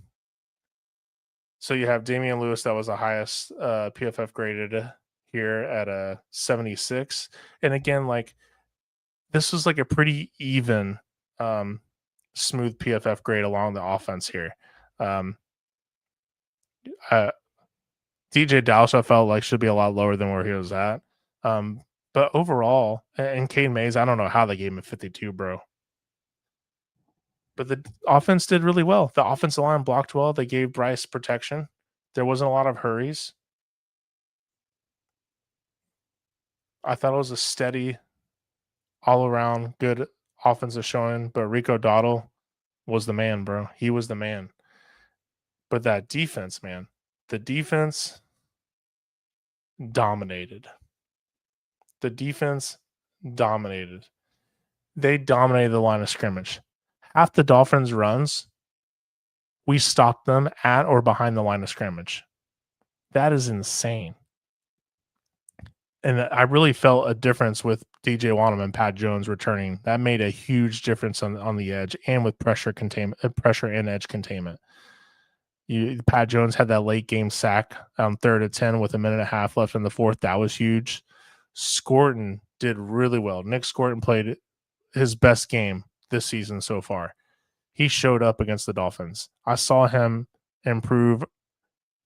So you have Damian Lewis, that was the highest PFF graded here at a 76. And again, like this was like a pretty even smooth PFF grade along the offense here. DJ Dallas, I felt like should be a lot lower than where he was at. But overall, and Cade Mays, I don't know how they gave him a 52, bro. But the offense did really well. The offensive line blocked well. They gave Bryce protection. There wasn't a lot of hurries. I thought it was a steady, all-around good offensive showing, but Rico Dowdle was the man, bro. He was the man. But that defense, man, the defense dominated. The defense dominated. They dominated the line of scrimmage. Half the Dolphins' runs, we stopped them at or behind the line of scrimmage. That is insane. And I really felt a difference with DJ Wanham and Pat Jones returning. That made a huge difference on the edge and with pressure and edge containment. Pat Jones had that late game sack on 3rd and 10 with a minute and a half left in the fourth. That was huge. Scorton did really well. Nick Scorton played his best game this season so far. He showed up against the Dolphins. I saw him improve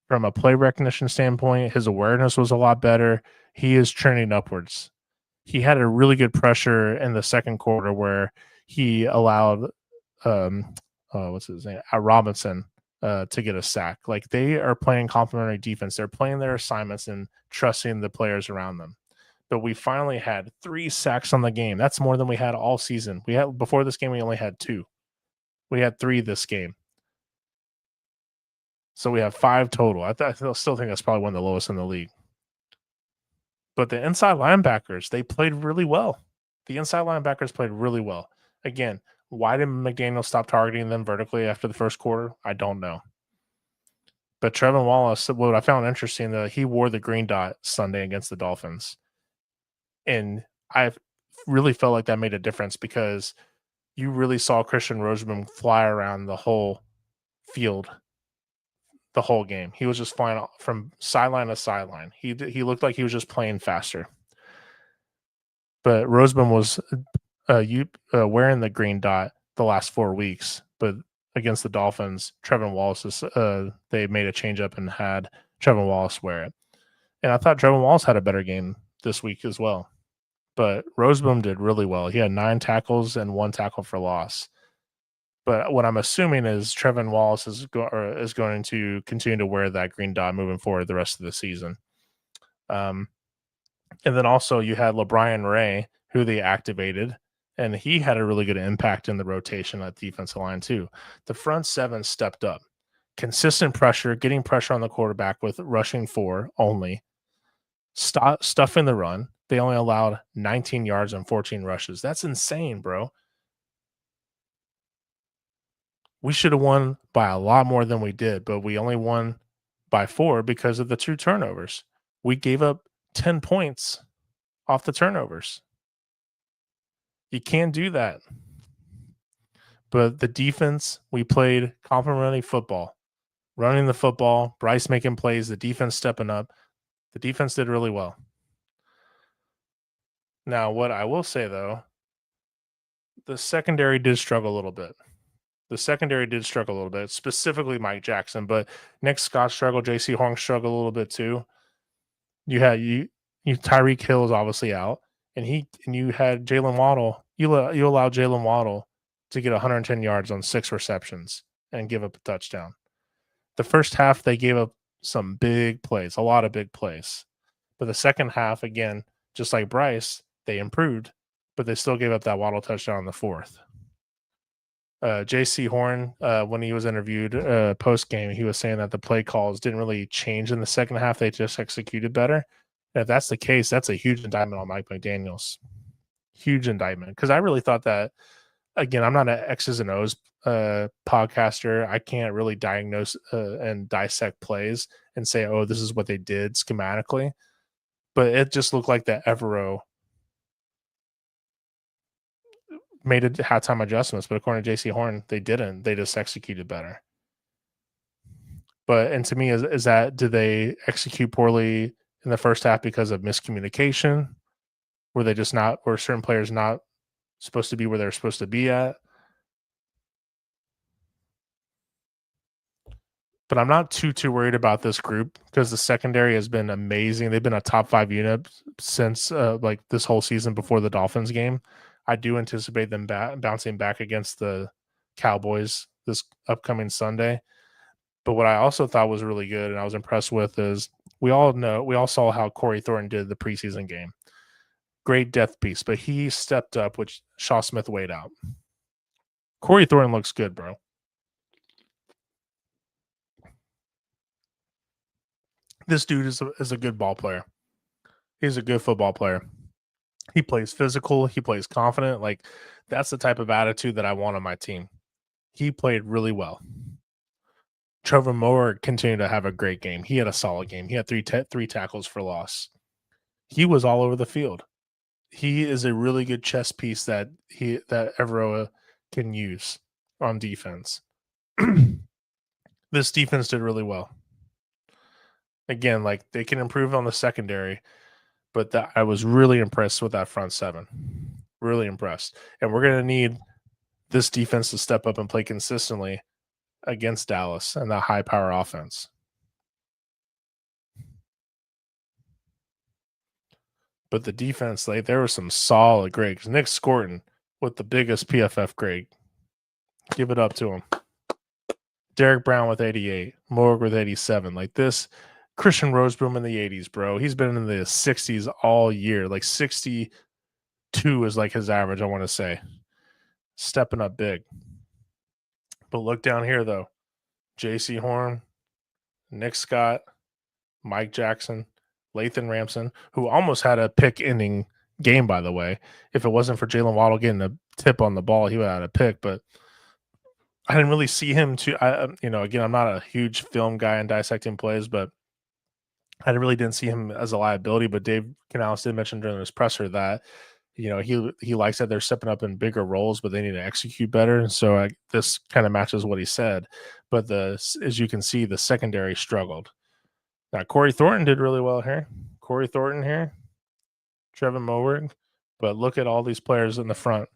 from a play recognition standpoint. His awareness was a lot better. He is trending upwards. He had a really good pressure in the second quarter where he allowed what's his name? Robinson to get a sack. Like they are playing complementary defense. They're playing their assignments and trusting the players around them. But we finally had 3 sacks on the game. That's more than we had all season. Before this game, we only had 2. We had 3 this game. So we have 5 total. I still think that's probably one of the lowest in the league. But the inside linebackers, they played really well. The inside linebackers played really well. Again, why did McDaniel stop targeting them vertically after the first quarter? I don't know. But Trevin Wallace, what I found interesting, that he wore the green dot Sunday against the Dolphins. And I really felt like that made a difference because you really saw Christian Roseman fly around the whole field the whole game. He was just flying from sideline to sideline. He looked like he was just playing faster. But Roseman was wearing the green dot the last 4 weeks, but against the Dolphins, Trevin Wallace they made a change up and had Trevin Wallace wear it. And I thought Trevin Wallace had a better game this week as well. But Roseboom did really well. He had 9 tackles and 1 tackle for loss. But what I'm assuming is Trevin Wallace is going to continue to wear that green dot moving forward the rest of the season. And then also you had LeBrian Ray, who they activated, and he had a really good impact in the rotation at the defensive line too. The front 7 stepped up. Consistent pressure, getting pressure on the quarterback with rushing 4 only. Stuffing the run. They only allowed 19 yards and 14 rushes. That's insane, bro. We should have won by a lot more than we did, but we only won by 4 because of the 2 turnovers. We gave up 10 points off the turnovers. You can't do that. But the defense, we played complementary football. Running the football, Bryce making plays, the defense stepping up. The defense did really well. Now, what I will say, though, the secondary did struggle a little bit. Specifically Mike Jackson, but Nick Scott struggled, JC Horn struggled a little bit too. You had Tyreek Hill is obviously out, and you had Jalen Waddle. You allowed Jalen Waddle to get 110 yards on 6 receptions and give up a touchdown. The first half they gave up some big plays, a lot of big plays. But the second half, again, just like Bryce, they improved, but they still gave up that Waddle touchdown in the 4th. JC Horn, when he was interviewed post game, he was saying that the play calls didn't really change in the second half. They just executed better. And if that's the case, that's a huge indictment on Mike McDaniels. Huge indictment. Because I really thought that, again, I'm not an X's and O's podcaster. I can't really diagnose and dissect plays and say, oh, this is what they did schematically. But it just looked like that Evero made it halftime adjustments, but according to JC Horn, they didn't. They just executed better. And to me, is that, did they execute poorly in the first half because of miscommunication? Were certain players not supposed to be where they're supposed to be at? But I'm not too worried about this group because the secondary has been amazing. They've been a top 5 unit since like this whole season before the Dolphins game. I do anticipate them bouncing back against the Cowboys this upcoming Sunday. But what I also thought was really good and I was impressed with is we all saw how Corey Thornton did the preseason game. Great depth piece, but he stepped up, which Shaw Smith weighed out. Corey Thornton looks good, bro. This dude is a good ball player. He's a good football player. He plays physical. He plays confident. Like, that's the type of attitude that I want on my team. He played really well. Trevor Moore continued to have a great game. He had a solid game. He had three tackles for loss. He was all over the field. He is a really good chess piece that Evero can use on defense. This defense did really well. Again, like, they can improve on the secondary, but I was really impressed with that front 7. Really impressed. And we're going to need this defense to step up and play consistently against Dallas and that high-power offense. But the defense, like, there was some solid grades. Nick Scorton with the biggest PFF grade. Give it up to him. Derek Brown with 88. Morg with 87. Like, this Christian Roseboom in the 80s, bro. He's been in the 60s all year. Like, 62 is like his average, I want to say. Stepping up big. But look down here, though. JC Horn, Nick Scott, Mike Jackson, Lathan Ramson, who almost had a pick-ending game, by the way. If it wasn't for Jalen Waddle getting a tip on the ball, he would have had a pick. But I didn't really see him again, I'm not a huge film guy and dissecting plays, but I really didn't see him as a liability. But Dave Canales did mention during his presser that, he likes that they're stepping up in bigger roles, but they need to execute better. So this kind of matches what he said. But as you can see, the secondary struggled. Now, Corey Thornton did really well here. Corey Thornton here. Trevin Moberg. But look at all these players in the front.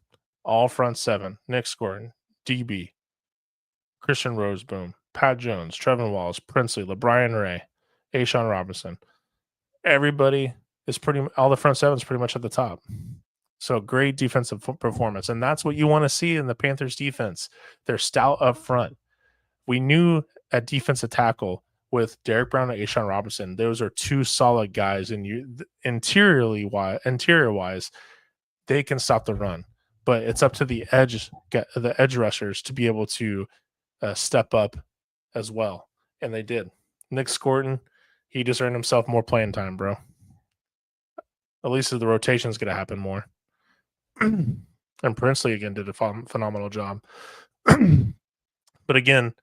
All front 7. Nick Scorton. DB. Christian Roseboom, Pat Jones, Trevin Wallace, Princely, LeBrian Ray, Ashawn Robinson. Everybody is all the front seven is pretty much at the top. So great defensive performance. And that's what you want to see in the Panthers defense. They're stout up front. We knew at defensive tackle with Derek Brown and Ashawn Robinson, those are two solid guys. And interior wise, they can stop the run. But it's up to the edge rushers to be able to step up as well. And they did. Nick Scorton, he just earned himself more playing time, bro. At least the rotation is going to happen more. And Princely, again, did a phenomenal job. But again,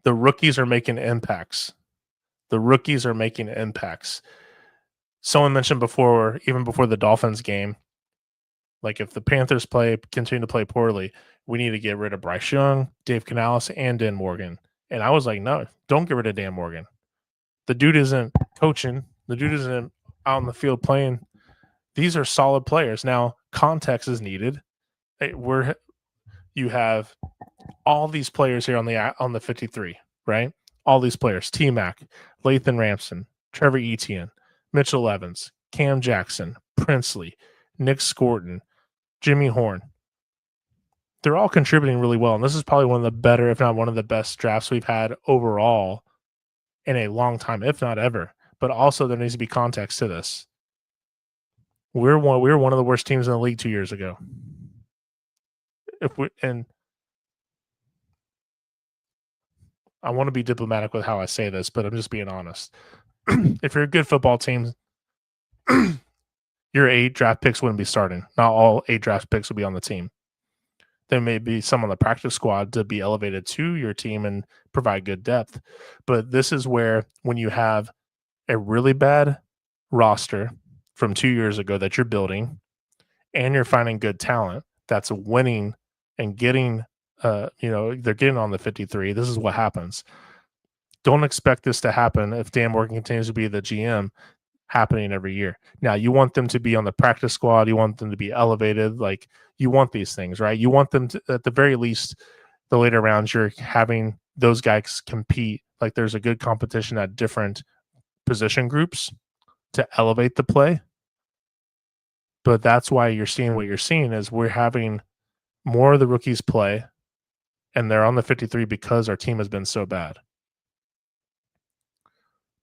the rookies are making impacts. Someone mentioned before, even before the Dolphins game, like if the Panthers continue to play poorly, we need to get rid of Bryce Young, Dave Canales, and Dan Morgan. And I was like, no, don't get rid of Dan Morgan. The dude isn't coaching. The dude isn't out in the field playing. These are solid players. Now, context is needed. You have all these players here on the 53, right? All these players: T-Mac, Lathan Ramson, Trevor Etienne, Mitchell Evans, Cam Jackson, Princely, Nick Scorton, Jimmy Horn. They're all contributing really well, and this is probably one of the better, if not one of the best drafts we've had overall in a long time, if not ever. But also, there needs to be context to this. We were one of the worst teams in the league 2 years ago. And I want to be diplomatic with how I say this, but I'm just being honest. If you're a good football team, your 8 draft picks wouldn't be starting. Not all 8 draft picks would be on the team. There may be some on the practice squad to be elevated to your team and provide good depth. But this is where, when you have a really bad roster from 2 years ago that you're building, and you're finding good talent that's winning and getting, they're getting on the 53. This is what happens. Don't expect this to happen if Dan Morgan continues to be the GM, happening every year. Now, you want them to be on the practice squad. You want them to be elevated. Like, you want these things, right? You want them to, at the very least, the later rounds, you're having those guys compete. Like, there's a good competition at different position groups to elevate the play. But that's why you're seeing what you're seeing is we're having more of the rookies play, and they're on the 53 because our team has been so bad.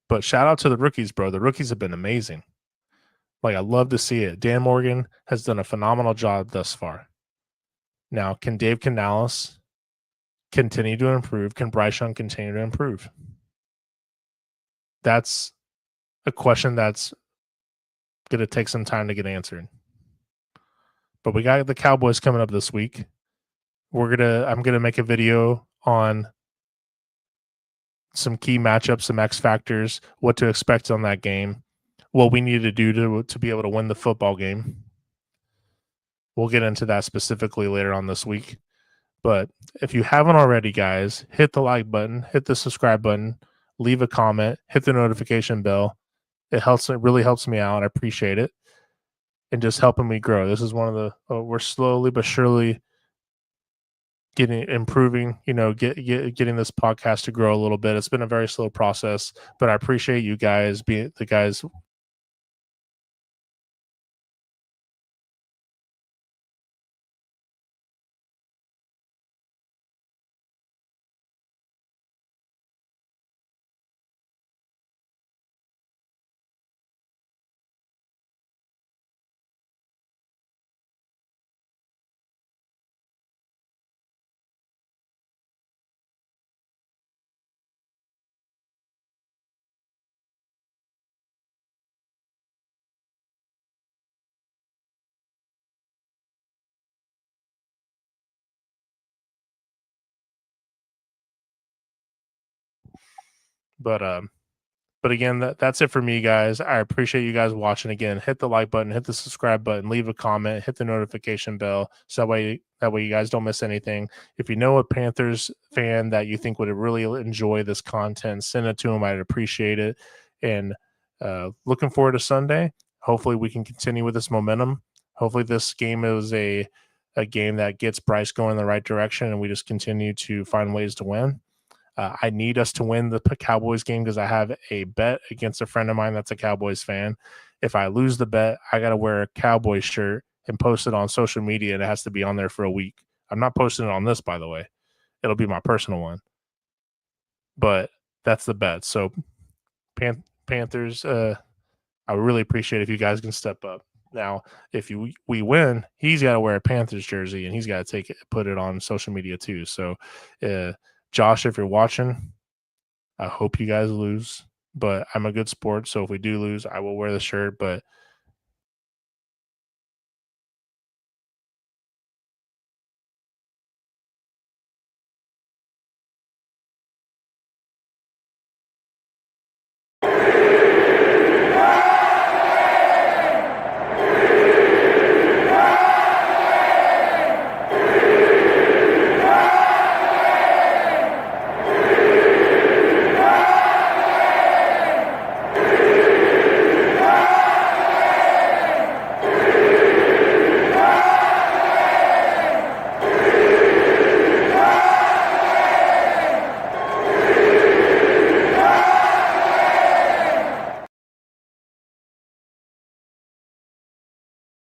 But shout out to the rookies, bro. The rookies have been amazing. Like, I love to see it. Dan Morgan has done a phenomenal job thus far. Now, can Dave Canales continue to improve? Can Bryce Young continue to improve? That's a question that's going to take some time to get answered. But we got the Cowboys coming up this week. I'm going to make a video on some key matchups, some X factors, what to expect on that game, what we need to do to be able to win the football game. We'll get into that specifically later on this week. But if you haven't already, guys, hit the like button, hit the subscribe button, leave a comment, hit the notification bell. It really helps me out. I appreciate it. And just helping me grow. This is one of we're slowly but surely improving, getting this podcast to grow a little bit. It's been a very slow process, but I appreciate you guys being the guys. But again, that's it for me, guys. I appreciate you guys watching. Again, hit the like button, hit the subscribe button, leave a comment, hit the notification bell, so that way you guys don't miss anything. If you know a Panthers fan that you think would really enjoy this content, send it to them. I'd appreciate it. And looking forward to Sunday. Hopefully we can continue with this momentum. Hopefully this game is a a game that gets Bryce going in the right direction, and we just continue to find ways to win. I need us to win the Cowboys game because I have a bet against a friend of mine that's a Cowboys fan. If I lose the bet, I got to wear a Cowboys shirt and post it on social media, and it has to be on there for a week. I'm not posting it on this, by the way. It'll be my personal one. But that's the bet. So Panthers, I would really appreciate if you guys can step up. Now, if we win, he's got to wear a Panthers jersey and he's got to put it on social media too. So, Josh, if you're watching, I hope you guys lose. But I'm a good sport, so if we do lose, I will wear the shirt. But